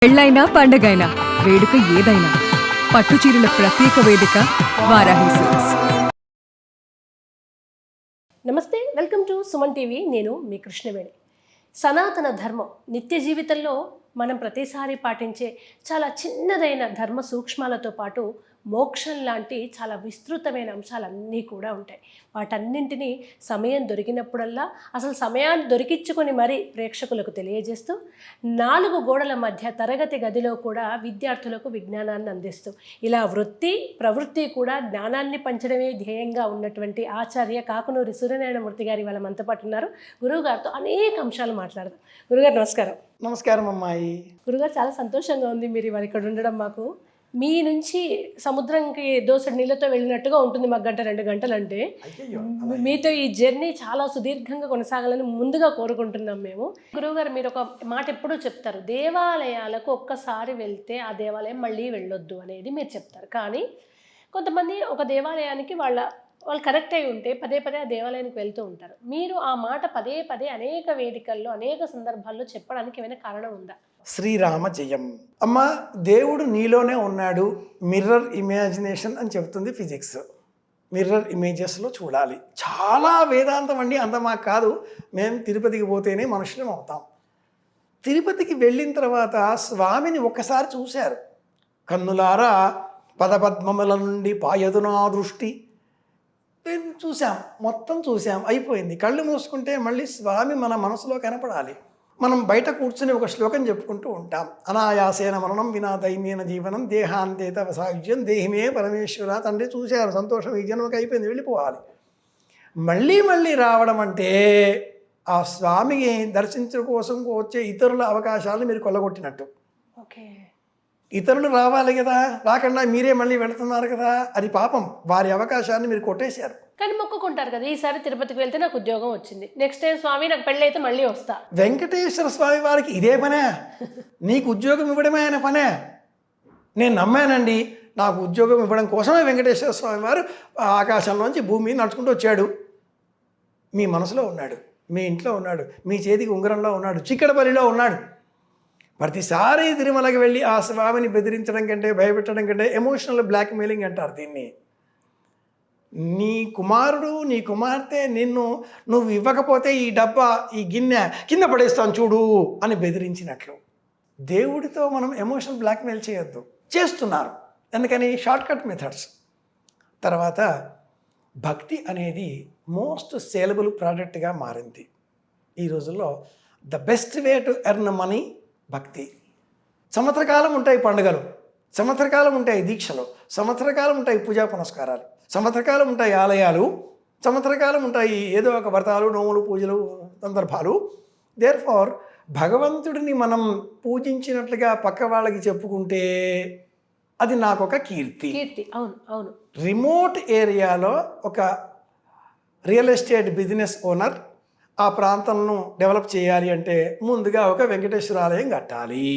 పెళ్ళైనా పండగైనా వేడుక ఏదైనా పట్టుచీరల ప్రత్యేక వేదిక వారాహి సిల్క్స్. నమస్తే, వెల్కమ్ టు సుమన్ టీవీ. నేను మీ కృష్ణవేణి. సనాతన ధర్మం నిత్య జీవితంలో మనం ప్రతిసారి పాటించే చాలా చిన్నదైన ధర్మ సూక్ష్మాలతో పాటు మోక్షం లాంటి చాలా విస్తృతమైన అంశాలన్నీ కూడా ఉంటాయి. వాటన్నింటినీ సమయం దొరికినప్పుడల్లా అసలు సమయాన్ని దొరికించుకొని మరీ ప్రేక్షకులకు తెలియజేస్తూ 4 గోడల మధ్య తరగతి గదిలో కూడా విద్యార్థులకు విజ్ఞానాన్ని అందిస్తూ ఇలా వృత్తి ప్రవృత్తి కూడా జ్ఞానాన్ని పంచడమే ధ్యేయంగా ఉన్నటువంటి ఆచార్య కాకునూరి సూర్యనారాయణమూర్తి గారి వాళ్ళ మనతో పాటు ఉన్నారు. గురువుగారితో అనేక అంశాలు మాట్లాడదాం. గురుగారు నమస్కారం. నమస్కారం అమ్మాయి. గురుగారు, చాలా సంతోషంగా ఉంది మీరు ఇవాళ ఇక్కడ ఉండడం. మాకు మీ నుంచి సముద్రంకి దోసెడు నీళ్ళతో వెళ్ళినట్టుగా ఉంటుంది మాకు 1-2 గంటలు. అంటే మీతో ఈ జర్నీ చాలా సుదీర్ఘంగా కొనసాగాలని ముందుగా కోరుకుంటున్నాం మేము. గురువుగారు, మీరు ఒక మాట ఎప్పుడూ చెప్తారు, దేవాలయాలకు ఒక్కసారి వెళ్తే ఆ దేవాలయం మళ్ళీ వెళ్ళొద్దు అనేది మీరు చెప్తారు. కానీ కొంతమంది ఒక దేవాలయానికి వాళ్ళు కరెక్ట్ అయి ఉంటే పదే ఆ దేవాలయానికి వెళ్తూ ఉంటారు. మీరు ఆ మాట పదే అనేక వేదికల్లో అనేక సందర్భాల్లో చెప్పడానికి ఏమైనా కారణం ఉందా? శ్రీరామ జయం. అమ్మ, దేవుడు నీలోనే ఉన్నాడు. మిర్రర్ ఇమాజినేషన్ అని చెప్తుంది ఫిజిక్స్. మిర్రర్ ఇమేజెస్లో చూడాలి. చాలా వేదాంతం అండి, అంత మాకు కాదు. మేము తిరుపతికి పోతేనే మనుషులం అవుతాం. తిరుపతికి వెళ్ళిన తర్వాత స్వామిని ఒక్కసారి చూశారు. కన్నులారా పదపద్మముల నుండి పాయదునా దృష్టి చూసాం, మొత్తం చూసాం, అయిపోయింది. కళ్ళు మూసుకుంటే మళ్ళీ స్వామి మన మనసులో కనపడాలి. మనం బయట కూర్చుని ఒక శ్లోకం చెప్పుకుంటూ ఉంటాం. అనాయాసేన మరణం వినా దైన్యేన జీవనం దేహాంతేత వసాయుజ్యం దేహిమే పరమేశ్వర. తండ్రి చూశారు, సంతోషం, ఈ జన్మకి అయిపోయింది, వెళ్ళిపోవాలి. మళ్ళీ రావడం అంటే ఆ స్వామిని దర్శించడం కోసం వచ్చే ఇతరుల అవకాశాలను మీరు కొల్లగొట్టినట్టు. ఓకే, ఇతరులు రావాలి కదా, రాకుండా మీరే మళ్ళీ వెళుతున్నారు కదా, అది పాపం. వారి అవకాశాన్ని మీరు కొట్టేశారు. కానీ మొక్కుకుంటారు కదా, ఈసారి తిరుపతికి వెళ్తే నాకు ఉద్యోగం వచ్చింది, నెక్స్ట్ టైం స్వామి నాకు పెళ్ళి అయితే మళ్ళీ వస్తా. వెంకటేశ్వర స్వామి వారికి ఇదే పనే, నీకు ఉద్యోగం ఇవ్వడమే ఆయన పనే. నేను నమ్మానండి, నాకు ఉద్యోగం ఇవ్వడం కోసమే వెంకటేశ్వర స్వామి వారు ఆకాశంలోంచి భూమి నడుచుకుంటూ వచ్చాడు. మీ మనసులో ఉన్నాడు, మీ ఇంట్లో ఉన్నాడు, మీ చేతికి ఉంగరంలో ఉన్నాడు, చిక్కడపల్లిలో ఉన్నాడు. ప్రతిసారి తిరుమలకి వెళ్ళి ఆ స్వామిని బెదిరించడం కంటే, భయపెట్టడం కంటే ఎమోషనల్ బ్లాక్మెయిలింగ్ అంటారు దీన్ని. నీ కుమారుడు, నీ కుమార్తె నువ్వు ఇవ్వకపోతే ఈ డబ్బా, ఈ గిన్నె కింద పడేస్తాను చూడు అని బెదిరించినట్లు. దేవుడితో మనం ఎమోషనల్ బ్లాక్మెయిల్ చేయొద్దు. చేస్తున్నారు, ఎందుకని? Shortcut methods. తర్వాత భక్తి అనేది మోస్ట్ సేలబుల్ ప్రోడక్ట్గా మారింది ఈ రోజుల్లో. The best way to earn money భక్తి. సంవత్సరకాలం ఉంటాయి పండుగలు, సంవత్సరకాలం ఉంటాయి దీక్షలు, సంవత్సరకాలం ఉంటాయి పూజా పునస్కారాలు, సంవత్సరకాలం ఉంటాయి ఆలయాలు, సంవత్సరకాలం ఉంటాయి ఏదో ఒక వ్రతాలు, నోములు, పూజలు, సందర్భాలు. దేర్ఫోర్ భగవంతుడిని మనం పూజించినట్లుగా పక్క వాళ్ళకి చెప్పుకుంటే అది నాకు ఒక కీర్తి. అవును. రిమోట్ ఏరియాలో ఒక రియల్ ఎస్టేట్ బిజినెస్ ఓనర్ ఆ ప్రాంతంను డెవలప్ చేయాలి అంటే ముందుగా ఒక వెంకటేశ్వర ఆలయం కట్టాలి.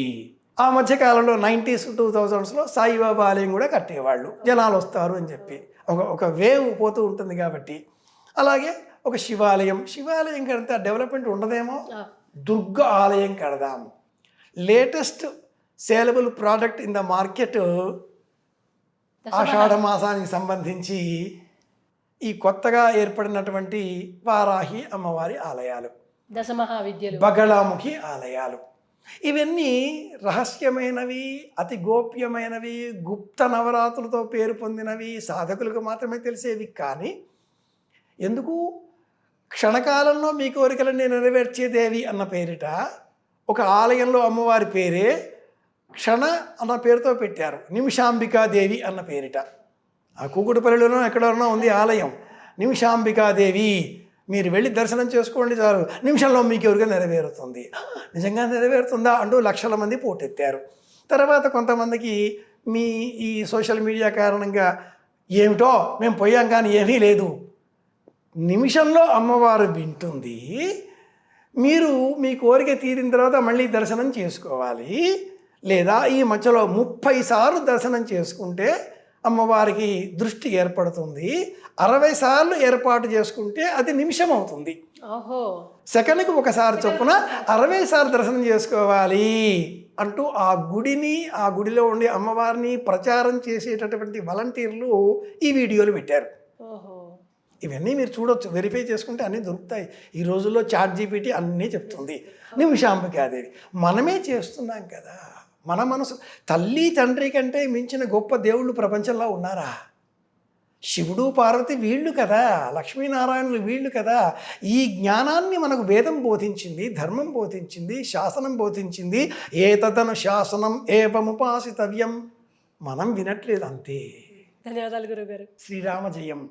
ఆ మధ్యకాలంలో 90s 2000sలో సాయిబాబా ఆలయం కూడా కట్టేవాళ్ళు, జనాలు వస్తారు అని చెప్పి. ఒక వేవ్ పోతూ ఉంటుంది కాబట్టి. అలాగే ఒక శివాలయం కడితే డెవలప్మెంట్ ఉండదేమో, దుర్గ ఆలయం కడదాం. Latest salable product in the market ఆషాఢ మాసానికి సంబంధించి ఈ కొత్తగా ఏర్పడినటువంటి వారాహి అమ్మవారి ఆలయాలు, దశమహావిద్యలు, బగళాముఖి ఆలయాలు, ఇవన్నీ రహస్యమైనవి, అతి గోప్యమైనవి, గుప్త నవరాత్రులతో పేరు పొందినవి, సాధకులకు మాత్రమే తెలిసేవి. కానీ ఎందుకు క్షణకాలంలో మీ కోరికలన్నీ నెరవేర్చేదేవి అన్న పేరిట ఒక ఆలయంలో అమ్మవారి పేరే క్షణ అన్న పేరుతో పెట్టారు, నిమిషాంబికాదేవి అన్న పేరిట. ఆ కూకుడుపల్లిలోనో ఎక్కడోనో ఉంది ఆలయం, నిమిషాంబికాదేవి. మీరు వెళ్ళి దర్శనం చేసుకోండి చాలు, నిమిషంలో మీకు ఎవరిగా నెరవేరుతుంది. నిజంగా నెరవేరుతుందా అంటూ లక్షల మంది పోటెత్తారు. తర్వాత కొంతమందికి మీ ఈ సోషల్ మీడియా కారణంగా ఏమిటో మేము పోయాం కానీ ఏమీ లేదు. నిమిషంలో అమ్మవారు వింటుంది. మీరు మీ కోరిక తీరిన తర్వాత మళ్ళీ దర్శనం చేసుకోవాలి. లేదా ఈ మధ్యలో 30 సార్లు దర్శనం చేసుకుంటే అమ్మవారికి దృష్టి ఏర్పడుతుంది. 60 సార్లు ఏర్పాటు చేసుకుంటే అది నిమిషం అవుతుంది. సెకండ్కి ఒకసారి చొప్పున 60 సార్లు దర్శనం చేసుకోవాలి. అంటూ ఆ గుడిని, ఆ గుడిలో ఉండే అమ్మవారిని ప్రచారం చేసేటటువంటి వాలంటీర్లు ఈ వీడియోలు పెట్టారు. ఓహో. ఇవన్నీ మీరు చూడొచ్చు, వెరిఫై చేసుకుంటే అన్నీ దొరుకుతాయి. ఈ రోజుల్లో ChatGPT అన్నీ చెప్తుంది, నిమిషాంబికాదేవి. మనమే చేస్తున్నాం కదా. మన మనసు, తల్లి తండ్రి కంటే మించిన గొప్ప దేవుళ్ళు ప్రపంచంలో ఉన్నారా? శివుడు పార్వతి వీళ్ళు కదా, లక్ష్మీనారాయణులు వీళ్ళు కదా. ఈ జ్ఞానాన్ని మనకు వేదం బోధించింది, ధర్మం బోధించింది, శాసనం బోధించింది. ఏతదను శాసనం ఏవముపాసితవ్యం. మనం వినట్లేదు అంతే. ధన్యవాదాలు గురుగారు. శ్రీరామ జయం.